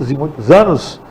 muitos e muitos anos,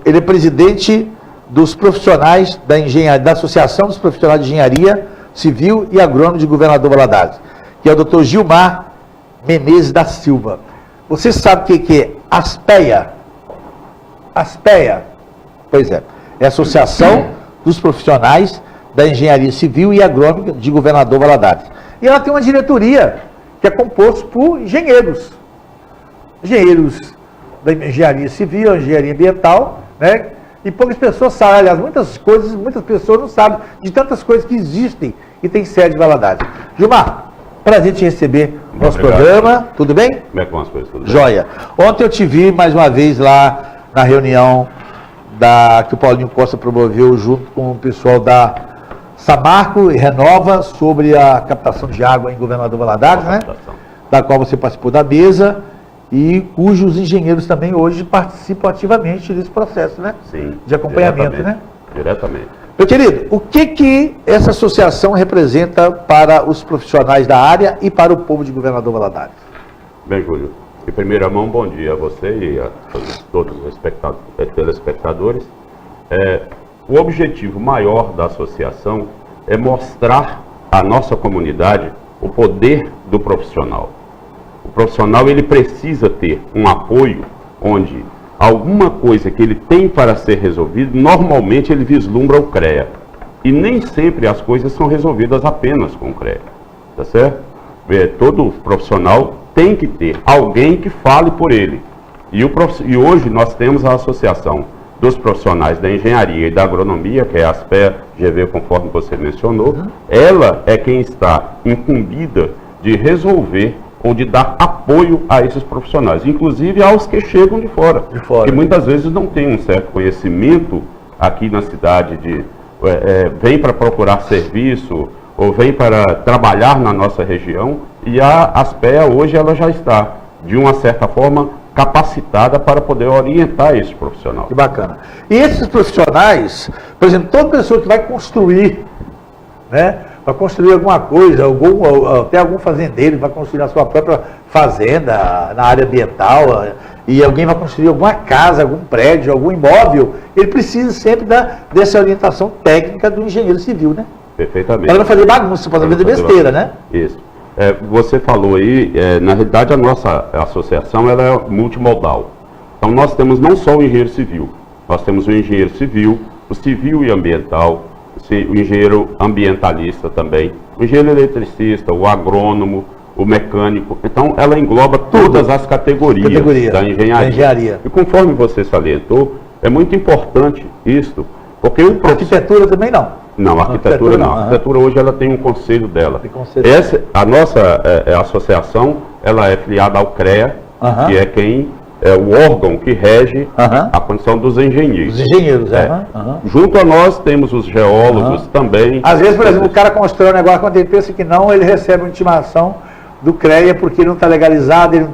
ele é presidente dos profissionais da engenharia, da Associação dos Profissionais de Engenharia Civil e Agrônomo de Governador Valadares, que é o Dr. Gilmar Menezes da Silva. Você sabe o que é ASPEA? ASPEA? Pois é a Associação dos Profissionais da Engenharia Civil e Agrônoma de Governador Valadares. E ela tem uma diretoria que é composta por engenheiros da engenharia civil, engenharia ambiental, né? E poucas pessoas sabem, aliás, muitas pessoas não sabem de tantas coisas que existem e tem sede em Valadares. Gilmar, prazer te receber no nosso programa, tudo bem? Como é que vão as coisas? Tudo bem? Joia. Ontem eu te vi mais uma vez lá na reunião que o Paulinho Costa promoveu junto com o pessoal da Samarco e Renova sobre a captação de água em Governador Valadares, né? Da qual você participou da mesa e cujos engenheiros também hoje participam ativamente desse processo, né? Sim. De acompanhamento, né? Diretamente. Meu querido, o que essa associação representa para os profissionais da área e para o povo de Governador Valadares? Bem, Júlio, em primeira mão, bom dia a você e a todos os telespectadores. O objetivo maior da associação é mostrar à nossa comunidade o poder do profissional. O profissional, ele precisa ter um apoio onde alguma coisa que ele tem para ser resolvido, normalmente ele vislumbra o CREA. E nem sempre as coisas são resolvidas apenas com o CREA, tá certo? Todo profissional tem que ter alguém que fale por ele. E hoje nós temos a Associação dos Profissionais da Engenharia e da Agronomia, que é a ASPEA-GV, conforme você mencionou. Ela é quem está incumbida de resolver ou de dar apoio a esses profissionais, inclusive aos que chegam de fora. Que muitas vezes não têm um certo conhecimento aqui na cidade, vem para procurar serviço ou vem para trabalhar na nossa região, e a ASPEA hoje ela já está, de uma certa forma, capacitada para poder orientar esse profissional. Que bacana. E esses profissionais, por exemplo, toda pessoa que vai construir, né? Para construir alguma coisa, até algum fazendeiro vai construir a sua própria fazenda na área ambiental, e alguém vai construir alguma casa, algum prédio, algum imóvel, ele precisa sempre dessa orientação técnica do engenheiro civil, né? Perfeitamente. Para não fazer bagunça, para não fazer besteira, né? Isso. Você falou aí, na realidade a nossa associação ela é multimodal. Então nós temos não só o engenheiro civil, nós temos o engenheiro civil, o civil e ambiental, o engenheiro ambientalista também, o engenheiro eletricista, o agrônomo, o mecânico. Então, ela engloba todas as categorias da engenharia. E conforme você salientou, é muito importante isso, porque a arquitetura também não. Não, a arquitetura não. A arquitetura hoje ela tem um conselho dela. A nossa associação, ela é filiada ao CREA, que é quem é o órgão que rege a condição dos engenheiros. Os engenheiros, Junto a nós temos os geólogos também. Às vezes, por exemplo, o cara constrói um negócio, quando ele pensa que não, ele recebe uma intimação do CREA porque ele não está legalizado, ele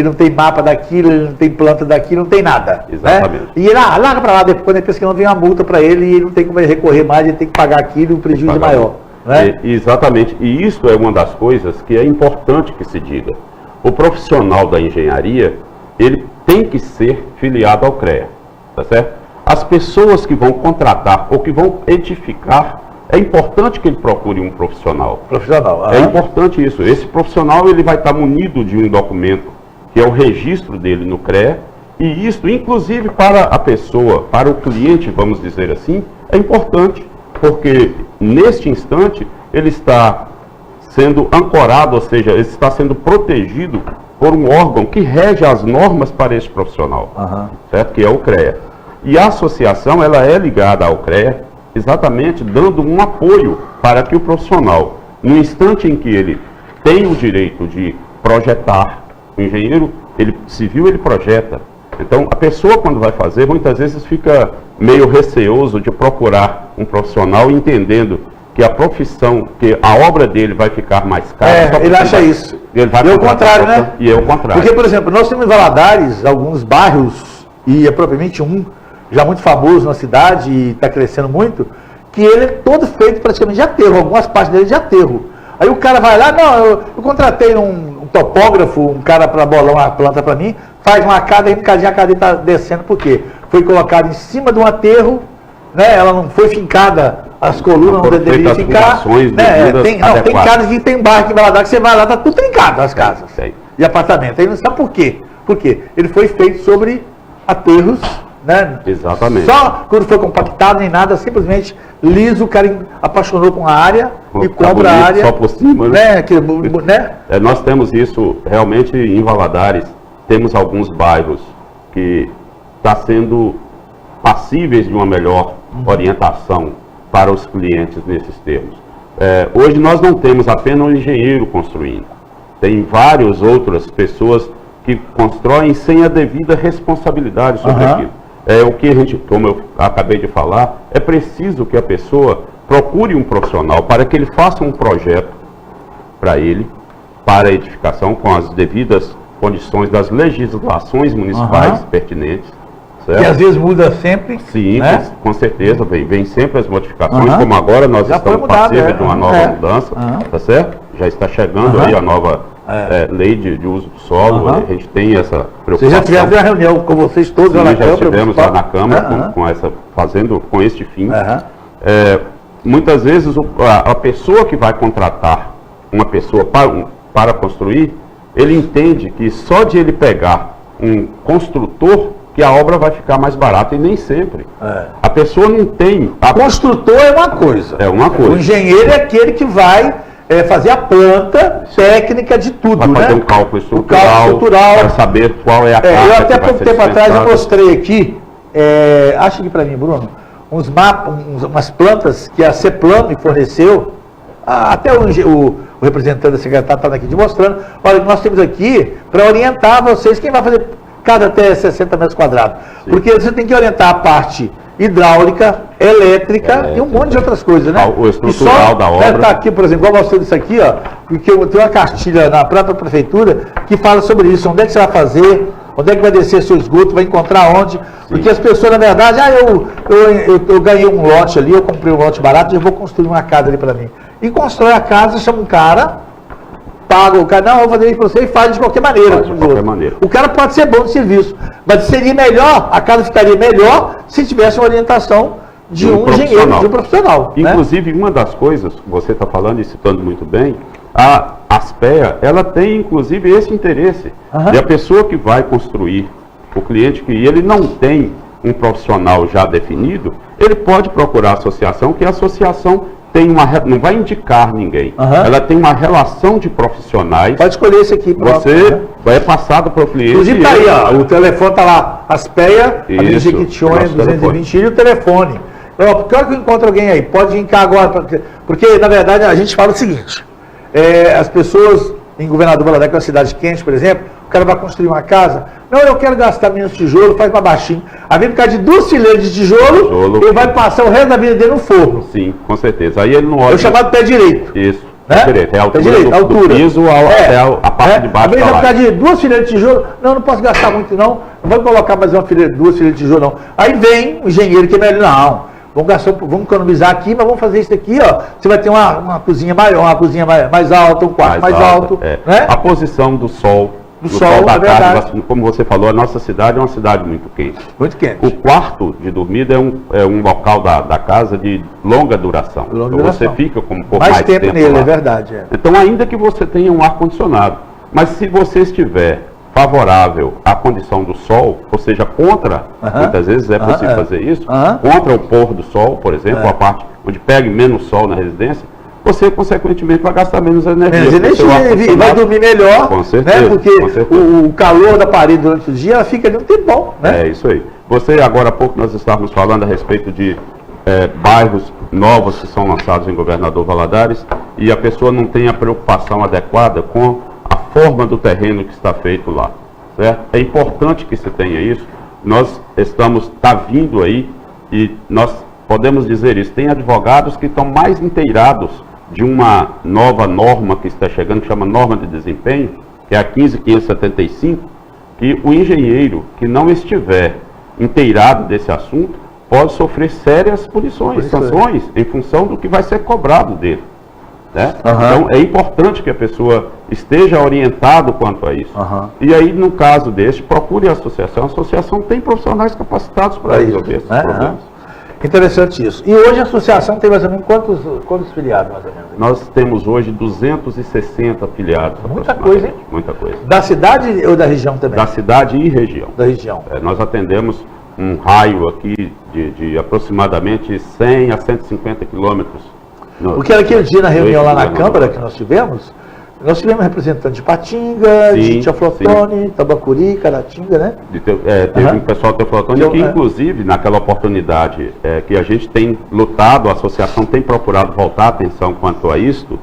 não tem mapa daquilo, ele não tem planta daquilo, não tem nada. Exatamente. Né? E ele larga para lá, depois quando ele pensa que não vem uma multa para ele e ele não tem como ele recorrer mais, ele tem que pagar aquilo e o prejuízo é maior. Né? Exatamente. E isso é uma das coisas que é importante que se diga. O profissional da engenharia, ele tem que ser filiado ao CREA, tá certo? As pessoas que vão contratar ou que vão edificar, é importante que ele procure um profissional. É importante isso. Esse profissional, ele vai estar munido de um documento, que é o registro dele no CREA, e isso, inclusive, para a pessoa, para o cliente, vamos dizer assim, é importante, porque neste instante, ele está sendo ancorado, ou seja, ele está sendo protegido por um órgão que rege as normas para esse profissional, certo? Que é o CREA. E a associação, ela é ligada ao CREA, exatamente dando um apoio para que o profissional, no instante em que ele tem o direito de projetar, o engenheiro civil, ele projeta. Então, a pessoa, quando vai fazer, muitas vezes fica meio receoso de procurar um profissional, entendendo que a profissão, que a obra dele vai ficar mais cara. Ele acha isso. Ele vai e é o contrário, né? E é o contrário. Porque, por exemplo, nós temos em Valadares alguns bairros, e é propriamente um, já muito famoso na cidade, e está crescendo muito, que ele é todo feito praticamente de aterro, algumas partes dele de aterro. Aí o cara vai lá, não, eu contratei um topógrafo, um cara para bolar uma planta para mim, faz uma cada e a cadeia está descendo, por quê? Foi colocado em cima de um aterro, né? Ela não foi fincada, as colunas não deveriam ficar. Né? Tem casas que tem bairro que vai lá, que você vai lá, está tudo trincado as casas e apartamentos. Aí não sabe por quê? Por quê? Ele foi feito sobre aterros, né? Exatamente. Só quando foi compactado nem nada, simplesmente liso, o cara apaixonou com a área e compra a área. Só por cima, né? Né? Nós temos isso realmente em Valadares, temos alguns bairros que estão sendo passíveis de uma melhor orientação para os clientes nesses termos. Hoje nós não temos apenas um engenheiro construindo, tem várias outras pessoas que constroem sem a devida responsabilidade sobre aquilo. O que a gente, como eu acabei de falar, é preciso que a pessoa procure um profissional para que ele faça um projeto para ele, para a edificação, com as devidas condições das legislações municipais pertinentes. Certo? Que às vezes muda sempre. Sim, né? com certeza, vem sempre as modificações, como agora nós estamos passíveis de uma nova mudança, tá certo? Já está chegando aí a nova lei de uso do solo, a gente tem essa preocupação. Vocês já tiveram uma reunião com vocês todos lá na Câmara? Já estivemos lá na Câmara fazendo com este fim. Muitas vezes a pessoa que vai contratar uma pessoa para construir, ele entende que só de ele pegar um construtor que a obra vai ficar mais barata, e nem sempre. A pessoa não tem... O construtor é uma coisa. É uma coisa. O engenheiro é aquele que vai fazer a planta técnica de tudo, vai fazer um cálculo estrutural, para saber qual é a casa eu até pouco tempo atrás eu mostrei aqui, acha aqui para mim, Bruno, uns mapas, umas plantas que a CEPLAN me forneceu, até o representante da secretária está aqui te mostrando. Olha, nós temos aqui para orientar vocês quem vai fazer casa até 60 metros quadrados. Porque você tem que orientar a parte hidráulica, elétrica e um monte de outras coisas, né? O estrutural da obra. Está aqui, por exemplo, igual mostrando isso aqui, ó, porque eu tenho uma cartilha na própria prefeitura que fala sobre isso, onde é que você vai fazer, onde é que vai descer seu esgoto, vai encontrar onde. Porque as pessoas, na verdade, eu ganhei um lote ali, eu comprei um lote barato e eu vou construir uma casa ali para mim. E constrói a casa, chama um cara, paga o cara, não, eu vou fazer isso para você e faz de qualquer maneira. O cara pode ser bom de serviço, mas seria melhor, a casa ficaria melhor se tivesse uma orientação de um engenheiro, de um profissional. Inclusive, uma das coisas que você está falando e citando muito bem, a ASPEA, ela tem inclusive esse interesse de a pessoa que vai construir, o cliente que ele não tem um profissional já definido, ele pode procurar a associação, que a associação tem não vai indicar ninguém. Ela tem uma relação de profissionais. Pode escolher esse aqui. Você vai passado para o cliente. Inclusive está aí, ó, o telefone está lá, ASPEA, a Jequitinhonha 220 e o telefone. Porque hora que eu encontro alguém aí, pode vir cá agora, porque na verdade a gente fala o seguinte, as pessoas em Governador Valadares, que é uma cidade quente, por exemplo, o cara vai construir uma casa, não, eu quero gastar menos tijolo, faz mais baixinho. Aí vem por causa de 2 fileiras de tijolo, ele vai passar o resto da vida dele no forno. Sim, com certeza. Aí ele não olha... É o chamado pé direito. Isso, né? pé direito. É a altura, do piso até a parte de baixo da laje. Aí vem por causa de 2 fileiras de tijolo, não posso gastar muito não vou colocar mais 2 fileiras de tijolo não. Aí vem o engenheiro que é melhor, não. Vamos economizar aqui, mas vamos fazer isso aqui, ó. Você vai ter uma cozinha maior, uma cozinha mais alta, um quarto mais alto. Né? A posição do sol. Do sol da tarde, como você falou, a nossa cidade é uma cidade muito quente. Muito quente. O quarto de dormida é um local da casa de longa duração. Você fica com um pouco mais tempo nele, lá. É verdade. Então, ainda que você tenha um ar-condicionado, mas se você estiver favorável à condição do sol, ou seja, contra, muitas vezes é possível fazer isso, contra o pôr do sol, por exemplo, a parte onde pegue menos sol na residência, você, consequentemente, vai gastar menos energia. E vai dormir melhor, com certeza, né? Porque o calor da parede durante o dia, ela fica ali um tempão. Né? É isso aí. Você, agora há pouco, nós estávamos falando a respeito de bairros novos que são lançados em Governador Valadares, e a pessoa não tem a preocupação adequada com a forma do terreno que está feito lá. Certo? É importante que se tenha isso. Nós está vindo aí, e nós podemos dizer isso, tem advogados que estão mais inteirados de uma nova norma que está chegando, que chama norma de desempenho, que é a 15.575, que o engenheiro que não estiver inteirado desse assunto pode sofrer sérias punições, sanções, em função do que vai ser cobrado dele. Né? Então, é importante que a pessoa esteja orientado quanto a isso. E aí, no caso deste, procure a associação. A associação tem profissionais capacitados para resolver esses problemas. Interessante isso. E hoje a associação tem mais ou menos quantos filiados, mais ou menos? Nós temos hoje 260 filiados. Muita coisa, hein? Muita coisa. Da cidade ou da região também? Da cidade e região. Da região. Nós atendemos um raio aqui de aproximadamente 100 a 150 quilômetros. Porque aquele dia na reunião lá na Câmara que nós tivemos representantes de Patinga, de Teoflotone, Tambacuri, Caratinga, né? Teve um pessoal de Teoflotone que, inclusive, naquela oportunidade que a gente tem lutado, a associação tem procurado voltar a atenção quanto a isto,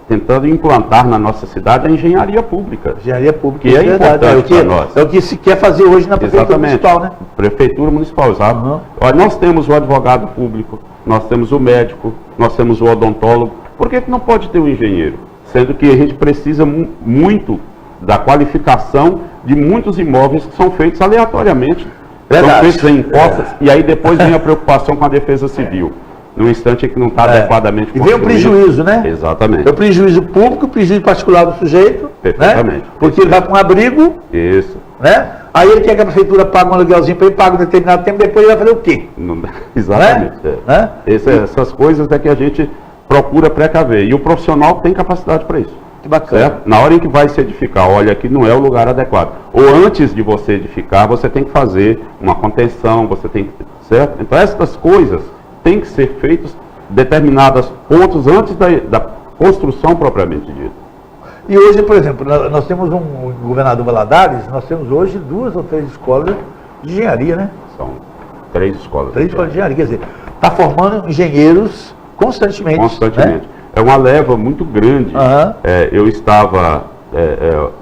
tentando implantar na nossa cidade a engenharia pública. Engenharia pública, que é importante para nós. É o que se quer fazer hoje na Prefeitura Municipal, né? Prefeitura Municipal, exato. Olha, nós temos o advogado público, nós temos o médico, nós temos o odontólogo. Por que não pode ter o engenheiro? Sendo que a gente precisa muito da qualificação de muitos imóveis que são feitos aleatoriamente. São feitos em impostos, e aí depois vem a preocupação com a defesa civil. No instante em que não está adequadamente construído. E vem o prejuízo, né? Exatamente. É o prejuízo público, o prejuízo particular do sujeito. Perfeitamente. Né? Porque ele vai para um abrigo. Isso. Né? Aí ele quer que a prefeitura pague um aluguelzinho para ele, paga um determinado tempo, depois ele vai fazer o quê? Exatamente. Né? Essas coisas é que a gente procura precaver. E o profissional tem capacidade para isso. Que bacana. Certo? Na hora em que vai se edificar, olha que não é o lugar adequado. Ou antes de você edificar, você tem que fazer uma contenção, você tem que... Certo? Então essas coisas têm que ser feitas determinadas pontos antes da construção propriamente dita. E hoje, por exemplo, nós temos um governador Valadares, nós temos hoje 2 ou 3 escolas de engenharia, né? São 3 escolas. 3 escolas de engenharia, quer dizer, está formando engenheiros constantemente. Constantemente. Né? É uma leva muito grande. Eu estava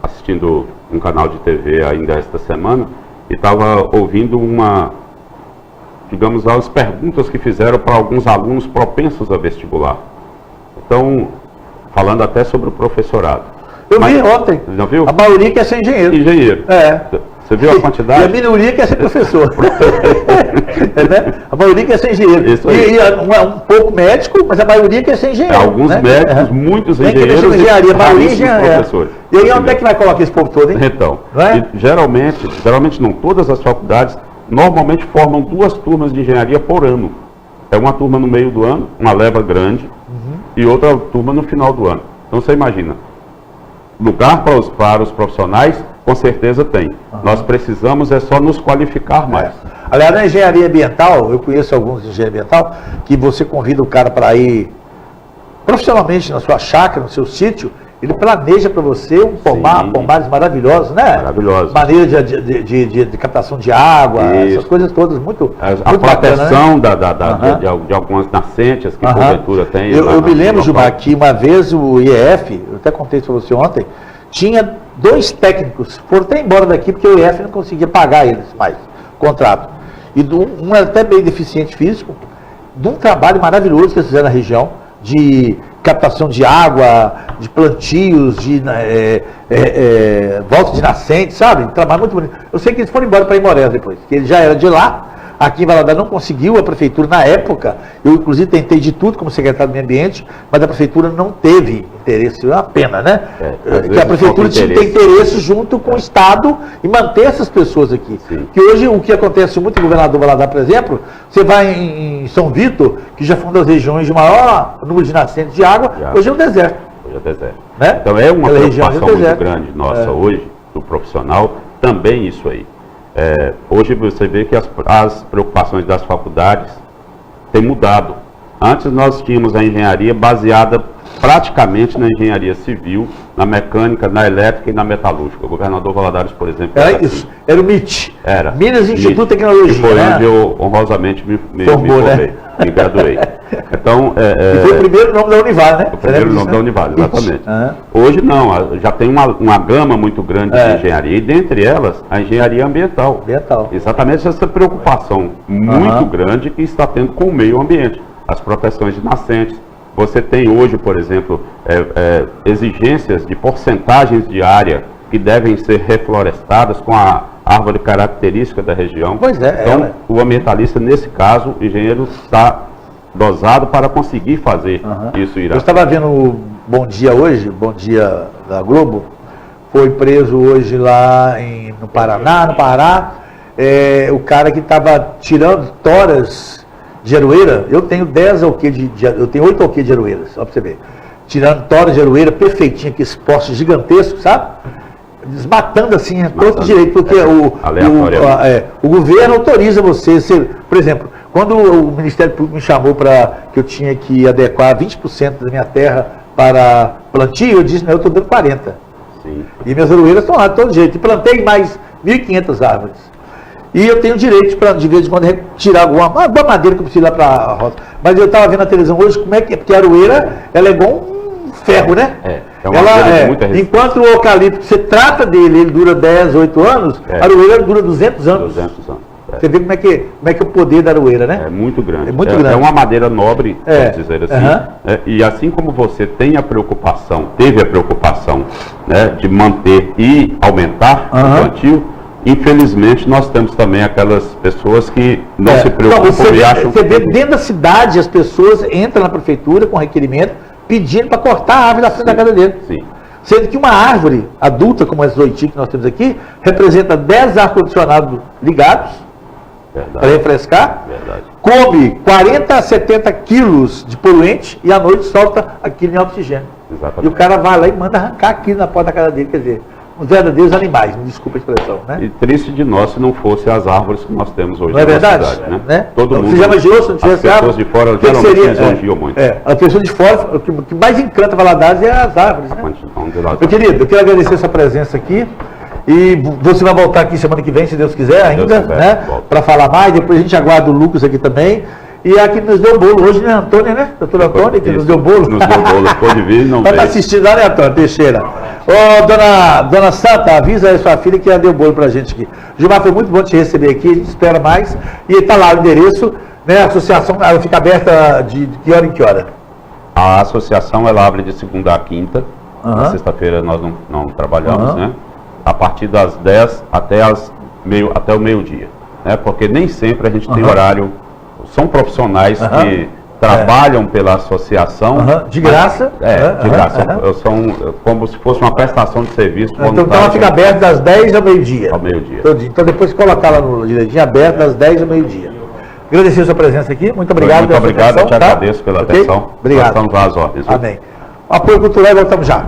assistindo um canal de TV ainda esta semana e estava ouvindo digamos, as perguntas que fizeram para alguns alunos propensos a vestibular. Então, falando até sobre o professorado. Eu vi ontem. Já viu? A maioria quer ser engenheiro. Engenheiro. Você viu a quantidade? E a minoria quer ser professor. Né? A maioria quer ser engenheiro. Isso aí. E um pouco médico, mas a maioria quer ser engenheiro. Alguns médicos, muitos engenheiros engenharia, a maioria professores. E aí onde é que vai colocar esse povo todo, hein? Então, é? geralmente não, todas as faculdades normalmente formam 2 turmas de engenharia por ano. É uma turma no meio do ano, uma leva grande, e outra turma no final do ano. Então você imagina, lugar para os profissionais, com certeza tem. Nós precisamos só nos qualificar mais. Aliás, na engenharia ambiental, eu conheço alguns de engenharia ambiental, que você convida o cara para ir profissionalmente na sua chácara, no seu sítio, ele planeja para você pomares maravilhosos, né? Maravilhosos. Maneira de captação de água, essas coisas todas muito a proteção bacana, né? de algumas nascentes que porventura tem. Eu me lembro, Gilmar, que uma vez o IEF, eu até contei isso para você ontem, tinha 2 técnicos, foram até embora daqui porque o IEF não conseguia pagar eles mais, contrato. E um era até bem deficiente físico, de um trabalho maravilhoso que eles fizeram na região, de captação de água, de plantios, de volta de nascente, sabe? Um trabalho muito bonito. Eu sei que eles foram embora para Imorés depois, que ele já era de lá. Aqui em Valadares não conseguiu, a prefeitura na época, eu inclusive tentei de tudo como secretário do Meio Ambiente, mas a prefeitura não teve interesse, é uma pena, né? Que a prefeitura tinha que ter interesse junto com o Estado e manter essas pessoas aqui. Sim. Que hoje o que acontece muito em Governador Valadares, por exemplo, você vai em São Vitor, que já foi uma das regiões de maior número de nascentes de água, hoje é um deserto. Hoje é deserto. Né? Então é uma preocupação muito grande nossa hoje, do profissional, também isso aí. Hoje você vê que as preocupações das faculdades têm mudado. Antes nós tínhamos a engenharia baseada praticamente na engenharia civil, na mecânica, na elétrica e na metalúrgica. O governador Valadares, por exemplo... Era isso, era o MIT. Era. Minas Instituto de Tecnologia. Que foi onde eu honrosamente me formei, né? Me graduei. Então, e foi o primeiro nome da Univale, né? O primeiro nome da Univale, exatamente. Hoje não, já tem uma gama muito grande de engenharia, e dentre elas, a engenharia ambiental. Exatamente essa preocupação muito grande que está tendo com o meio ambiente, as proteções de nascentes. Você tem hoje, por exemplo, exigências de porcentagens de área que devem ser reflorestadas com a árvore característica da região. Pois é. Então, o ambientalista, nesse caso, o engenheiro está dosado para conseguir fazer isso ir. Eu estava vendo o Bom Dia hoje, Bom Dia da Globo, foi preso hoje lá no Pará, o cara que estava tirando toras de aroeira. Eu tenho 10 alquê eu tenho 8 alquê de aroeira, só para você ver. Tirando toras de aroeira perfeitinho, aqueles postes gigantescos, sabe? Desmatando assim, todo direito, porque o governo autoriza você, por exemplo, quando o Ministério Público me chamou para que eu tinha que adequar 20% da minha terra para plantio, eu disse, não, eu estou dando 40%. Sim. E minhas aroeiras estão lá de todo jeito. E plantei mais 1.500 árvores. E eu tenho direito de vez em quando retirar alguma madeira que eu preciso lá para a roça. Mas eu estava vendo na televisão hoje como é que é, porque a aroeira, ela é igual um ferro, né? É uma madeira de muita resistência. Enquanto o eucalipto, você trata dele, ele dura 10, 8 anos, a aroeira dura 200 anos. 200 anos. Você vê como é que é o poder da aroeira, né? É muito grande. É muito grande. É uma madeira nobre, vamos dizer assim. E assim como você teve a preocupação, né, de manter e aumentar o plantio, infelizmente nós temos também aquelas pessoas que não se preocupam e acham Você vê dentro da cidade, as pessoas entram na prefeitura com requerimento pedindo para cortar a árvore da frente da casa dele. Sim. Sendo que uma árvore adulta, como essa Zoiti que nós temos aqui, representa 10 ar-condicionados ligados, para refrescar, come 40 a 70 quilos de poluente e à noite solta aquilo em oxigênio. Exatamente. E o cara vai lá e manda arrancar aquilo na porta da casa dele, quer dizer, os verdadeiros animais, me desculpa a expressão, né? E triste de nós se não fossem as árvores que nós temos hoje não é na verdade? cidade, né? Todo mundo, você já imaginou se não tivesse as pessoas de fora geralmente lisonjeiam muito. As pessoas de fora, o que mais encanta Valadares é as árvores, né? Meu querido, eu quero agradecer a sua presença aqui. E você vai voltar aqui semana que vem, se Deus quiser, ainda, né? Para falar mais. Depois a gente aguarda o Lucas aqui também. E aqui nos deu bolo hoje, né, Antônio, né? Doutor Antônio, que nos deu bolo. Nos deu bolo, pode vir, não veio. Está assistindo lá, né, Antônio Teixeira? Ô, dona Santa, avisa aí a sua filha que ela deu bolo pra gente aqui. Gilmar, foi muito bom te receber aqui, a gente espera mais. E está lá o endereço, né? A associação, ela fica aberta de que hora em que hora? A associação, ela abre de segunda a quinta. Na sexta-feira nós não trabalhamos, né? A partir das 10 até o meio-dia, né? Porque nem sempre a gente tem horário. São profissionais que trabalham pela associação. De graça? De graça. São como se fosse uma prestação de serviço. Então ela fica aberta das 10 ao meio-dia. Ao meio-dia. Então depois colocar lá no direitinho, aberto das 10 ao meio-dia. Agradecer a sua presença aqui. Muito obrigado. Muito obrigado, eu te agradeço pela atenção. Obrigado. Nós estamos às ordens. Amém. Apoio cultural, voltamos já.